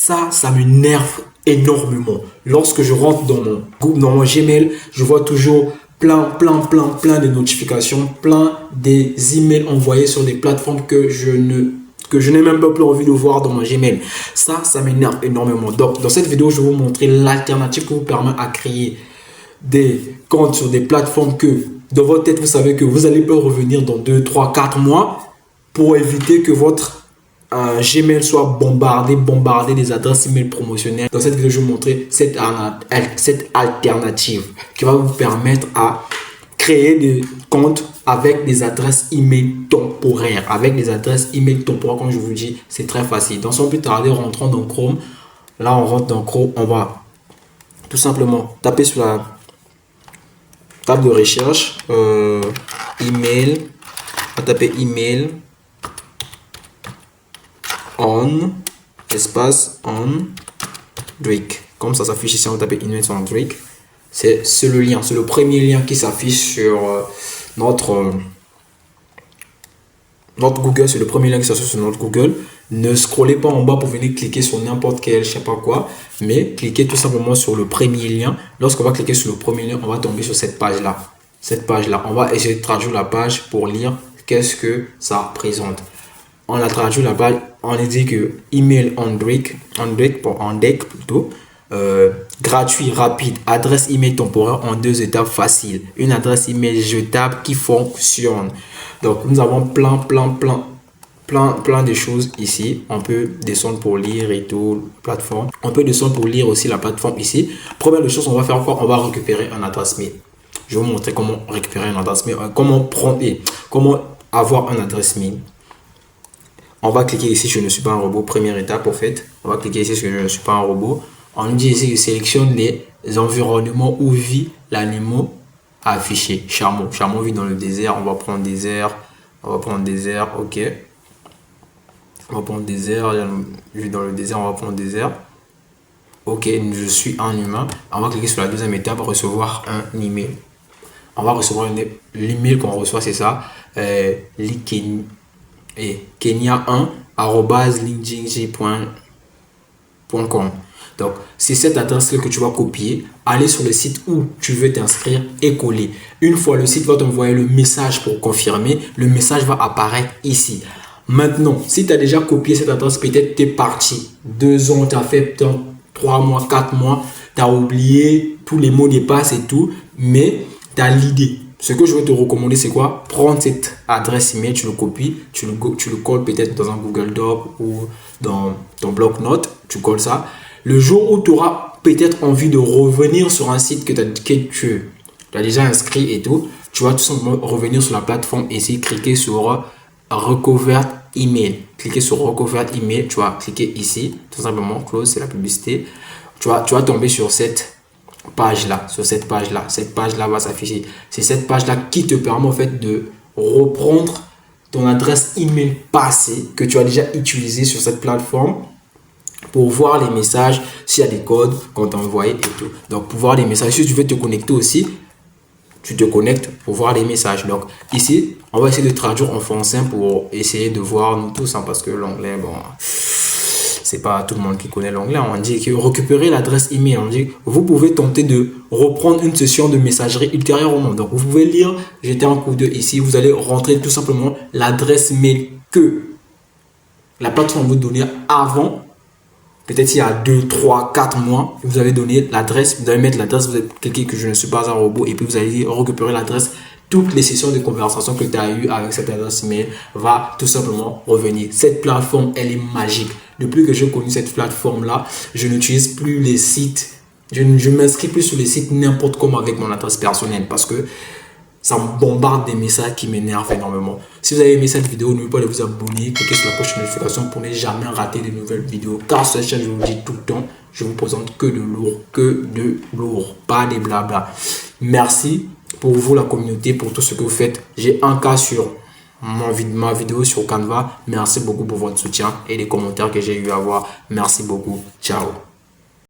Ça m'énerve énormément. Lorsque je rentre dans mon groupe, dans mon Gmail, je vois toujours plein de notifications, plein des emails envoyés sur des plateformes que je n'ai même pas plus envie de voir dans mon Gmail. Ça m'énerve énormément. Donc, dans cette vidéo, je vais vous montrer l'alternative qui vous permet à créer des comptes sur des plateformes que dans votre tête, vous savez que vous allez pas revenir dans 2, 3, 4 mois pour éviter que votre Gmail soit bombardé des adresses email promotionnelles. Dans cette vidéo, je vais vous montrer cette alternative qui va vous permettre à créer des comptes avec des adresses email temporaires. Avec des adresses email temporaires, comme je vous dis, c'est très facile. Donc, sans plus tarder, rentrons dans Chrome. Là, on rentre dans Chrome. On va tout simplement taper sur la table de recherche email. On va taper email on espace on Drake. Comme ça s'affiche ici, on va taper email on Drake. C'est le lien, c'est le premier lien qui s'affiche sur notre Google. C'est le premier lien qui s'affiche sur notre Google. Ne scrollez pas en bas pour venir cliquer sur n'importe quel, je sais pas quoi, mais cliquez tout simplement sur le premier lien. Lorsqu'on va cliquer sur le premier lien, on va tomber sur cette page là. On va essayer de traduire la page pour lire qu'est-ce que ça représente. On a traduit la page, on a dit que email on Drake plutôt. Gratuit, rapide, adresse email temporaire en 2 étapes faciles, une adresse email jetable qui fonctionne. Donc nous avons plein de choses ici. On peut descendre pour lire et tout, plateforme. On peut descendre pour lire aussi la plateforme ici. Première des choses, on va faire quoi? On va récupérer un adresse mail. Je vais vous montrer comment récupérer un adresse mail, comment avoir un adresse mail. On va cliquer ici, je ne suis pas un robot, première étape en fait. On va cliquer ici, je ne suis pas un robot. On nous dit ici que sélectionne les environnements où vit l'animal affiché. Chameau. Chameau vit dans le désert. On va prendre désert. Ok. On va prendre désert. Je vis dans le désert. On va prendre désert. Ok. Je suis un humain. On va cliquer sur la deuxième étape. Recevoir un email. On va recevoir l'email qu'on reçoit. C'est ça. Kenya1@linkedin.com. Donc, c'est cette adresse que tu vas copier, aller sur le site où tu veux t'inscrire et coller. Une fois le site va t'envoyer le message pour confirmer, le message va apparaître ici. Maintenant, si tu as déjà copié cette adresse, peut-être tu es parti 2 ans, tu as fait 3 mois, 4 mois, tu as oublié tous les mots de passe et tout, mais tu as l'idée. Ce que je vais te recommander, c'est quoi? Prendre cette adresse email, tu le copies, tu le colles peut-être dans un Google Doc ou dans ton bloc-notes, tu colles ça. Le jour où tu auras peut-être envie de revenir sur un site que tu as déjà inscrit et tout, tu vas tout simplement revenir sur la plateforme et essayer de cliquer sur Recover Email. Cliquer sur Recover Email, tu vas cliquer ici, tout simplement, close, c'est la publicité. Tu vas tomber sur cette page-là, Cette page-là va s'afficher. C'est cette page-là qui te permet en fait de reprendre ton adresse email passée que tu as déjà utilisée sur cette plateforme, pour voir les messages, s'il y a des codes qu'on t'a envoyés et tout. Donc, pour voir les messages, si tu veux te connecter aussi, tu te connectes pour voir les messages. Donc, ici, on va essayer de traduire en français pour essayer de voir nous tous, hein, parce que l'anglais, bon, c'est pas tout le monde qui connaît l'anglais. On dit que récupérer l'adresse email, on dit vous pouvez tenter de reprendre une session de messagerie ultérieurement. Donc, vous pouvez lire, jeter un coup d'œil ici, vous allez rentrer tout simplement l'adresse mail que la plateforme vous donnait avant. Peut-être il y a 2, 3, 4 mois, vous avez donné l'adresse, vous allez mettre l'adresse, vous allez cliquer que je ne suis pas un robot et puis vous allez récupérer l'adresse. Toutes les sessions de conversation que tu as eues avec cette adresse email va tout simplement revenir. Cette plateforme, elle est magique. Depuis que j'ai connu cette plateforme-là, je n'utilise plus les sites, je ne m'inscris plus sur les sites n'importe comment avec mon adresse personnelle parce que ça me bombarde des messages qui m'énervent énormément. Si vous avez aimé cette vidéo, n'oubliez pas de vous abonner, cliquez sur la cloche de notification pour ne jamais rater de nouvelles vidéos. Car sur cette chaîne, je vous dis tout le temps, je vous présente que de lourd, pas des blabla. Merci pour vous, la communauté, pour tout ce que vous faites. J'ai un cas sur ma vidéo sur Canva. Merci beaucoup pour votre soutien et les commentaires que j'ai eu à voir. Merci beaucoup. Ciao.